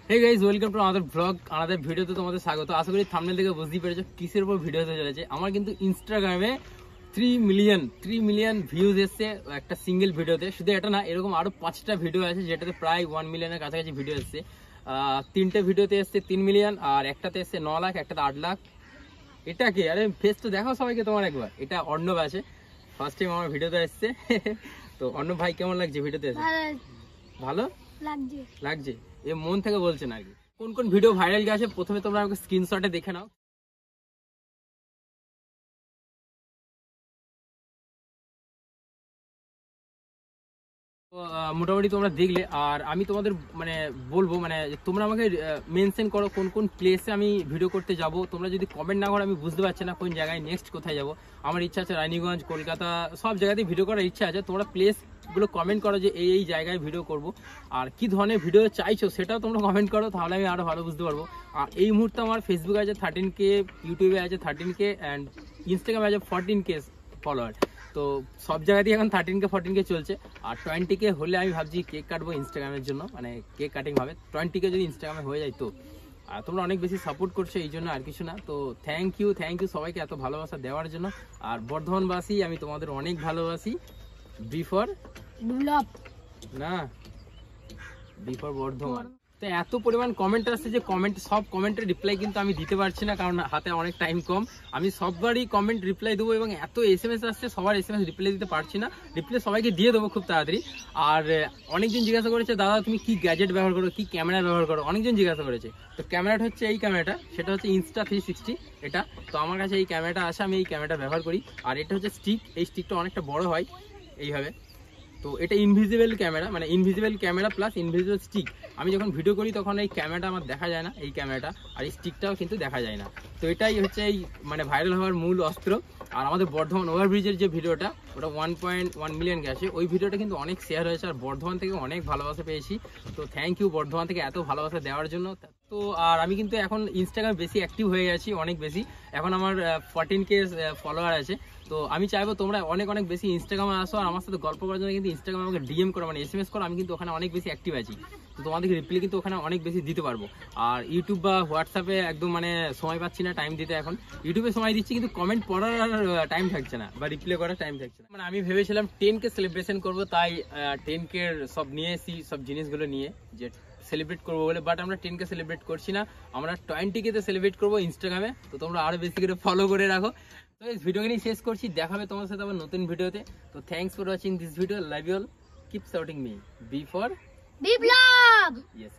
Hey guys, welcome to another vlog, another video তে তোমাদের স্বাগত। আশা করি থাম্বনেল দেখে বুঝতেই পেরেছো কিসের উপর ভিডিও হতে চলেছে। আমার কিন্তু ইনস্টাগ্রামে 3 মিলিয়ন ভিউজ এসেছে একটা সিঙ্গেল ভিডিওতে। শুধু এটা না, এরকম আরো 5টা ভিডিও আছে যেটাতে প্রায় 1 মিলিয়নের কাছাকাছি ভিডিও এসেছে। 3টে ভিডিওতে এসেছে 3 মিলিয়ন, আর একটাতে এসেছে 9 লাখ, একটাতে 8 লাখ। এটা কি? আরে ফেস তো দেখাও সবাইকে তোমার একবার। এটা অর্ণব আছে, ফার্স্ট টাইম আমার ভিডিওতে এসেছে। তো অর্ণব ভাই কেমন লাগছে ভিডিওতে এসে? ভালো লাগছে, এ মন থেকে বলছেন আর কি। কোন কোন ভিডিও ভাইরাল গেছে প্রথমে তোমরা আমাকে স্ক্রিনশটে দেখে নাও। মোটামুটি তোমরা দেখলে, আর আমি তোমাদের বলবো তোমরা আমাকে মেনশন করো কোন কোন প্লেসে আমি ভিডিও করতে যাব। তোমরা যদি কমেন্ট না করো আমি বুঝতে পারছি না কোন জায়গায় নেক্সট কোথায় যাব। আমার ইচ্ছা আছে রানীগঞ্জ, কলকাতা, সব জায়গাতেই ভিডিও করার ইচ্ছা আছে। তোমরা প্লেসগুলো কমেন্ট করো যে এই জায়গায় ভিডিও করব, আর কি ধরনের ভিডিও চাইছো সেটাও তোমরা কমেন্ট করো, তাহলে আমি আরো ভালো বুঝতে পারবো। আর এই মুহূর্তে আমার ফেসবুকে আছে 13K, ইউটিউবে আছে 13K, অ্যান্ড ইনস্টাগ্রামে আছে 14K ফলোয়ার। তো সব জায়গাতেই এখন 13K 14K চলছে। আর 20K হলে আমি ভাবছি কেক কাটবো ইনস্টাগ্রামের জন্য, কেক কাটিং হবে। 20K যদি ইনস্টাগ্রামে হয়ে যায় তো। আর তোমরা অনেক বেশি সাপোর্ট করছো, এই জন্য আর কিছু না। তো থ্যাংক ইউ সবাইকে এত ভালোবাসা দেওয়ার জন্য। আর বর্ধমানবাসী, আমি তোমাদের অনেক ভালোবাসি। বিফর বর্ধমান। তো এত পরিমাণ কমেন্ট আসছে যে সব কমেন্টের রিপ্লাই কিন্তু আমি দিতে পারছি না, কারণ হাতে অনেক টাইম কম। আমি সববারই কমেন্ট রিপ্লাই দেবো, এবং এত SMS আসছে সবার SMS রিপ্লাই দিতে পারছি না। রিপ্লাই সবাইকে দিয়ে দেবো খুব তাড়াতাড়ি। আর অনেকজন জিজ্ঞাসা করেছে, দাদা তুমি কি গ্যাজেট ব্যবহার করো, কি ক্যামেরা ব্যবহার করো, অনেকজন জিজ্ঞাসা করেছে। তো ক্যামেরাটা হচ্ছে এই ক্যামেরাটা, সেটা হচ্ছে Insta360 এটা। তো আমার কাছে এই ক্যামেরাটা আছে, আমি এই ক্যামেরাটা ব্যবহার করি। আর এটা হচ্ছে স্টিক, এই স্টিকটা অনেকটা বড় হয় এইভাবে। তো এটা invisible camera, invisible camera plus invisible stick. আমি যখন ভিডিও করি তখন এই ক্যামেরাটা আমার দেখা যায় না, এই ক্যামেরাটা, আর এই স্টিকটাও কিন্তু দেখা যায় না। তো এটাই হচ্ছে এই ভাইরাল হওয়ার মূল অস্ত্র। আর আমাদের বর্ধমান ওভারব্রিজের যে ভিডিওটা, ওটা 1.1 মিলিয়ন গেছে। ওই ভিডিওটা কিন্তু অনেক শেয়ার হয়েছে, আর বর্ধমান থেকে অনেক ভালোবাসা পেয়েছি। তো থ্যাংক ইউ বর্ধমান থেকে এত ভালোবাসা দেওয়ার জন্য। তো আর আমি কিন্তু এখন ইনস্টাগ্রাম বেশি অ্যাক্টিভ হয়ে গেছি, অনেক বেশি। এখন আমার 14K ফলোয়ার আছে। তো আমি চাইবো তোমরা অনেক অনেক বেশি ইনস্টাগ্রামে আসো, আর আমার সাথে গল্প করার জন্য কিন্তু ইনস্টাগ্রামে আমাকে DM করো, SMS করো। আমি কিন্তু ওখানে অনেক বেশি অ্যাক্টিভ আছি। তো তোমাদেরকে রিপ্লাই কিন্তু ওখানে অনেক বেশি দিতে পারবো। আর ইউটিউব বা হোয়াটসঅ্যাপে একদম সময় পাচ্ছি না টাইম দিতে। এখন ইউটিউবে সময় দিচ্ছি, কিন্তু কমেন্ট পড়ার টাইম থাকছে না, বা রিপ্লাই করার টাইম থাকছে না। আমি ভেবেছিলাম 10K সেলিব্রেশন করবো, তাই 10K সব নিয়ে এসি, সব জিনিসগুলো নিয়ে যে সেলিব্রেট করবো বলে। বাট আমরা 10K সেলিব্রেট করছি না, আমরা 20K তে সেলিব্রেট করবো ইনস্টাগ্রামে। তো তোমরা আরো বেশি করে ফলো করে রাখো। তো এই ভিডিওকে নিয়ে শেষ করছি, দেখা হবে তোমার সাথে আবার নতুন ভিডিওতে। তো thanks for watching this video, love you all, keep supporting me, B for Biplab. Yes.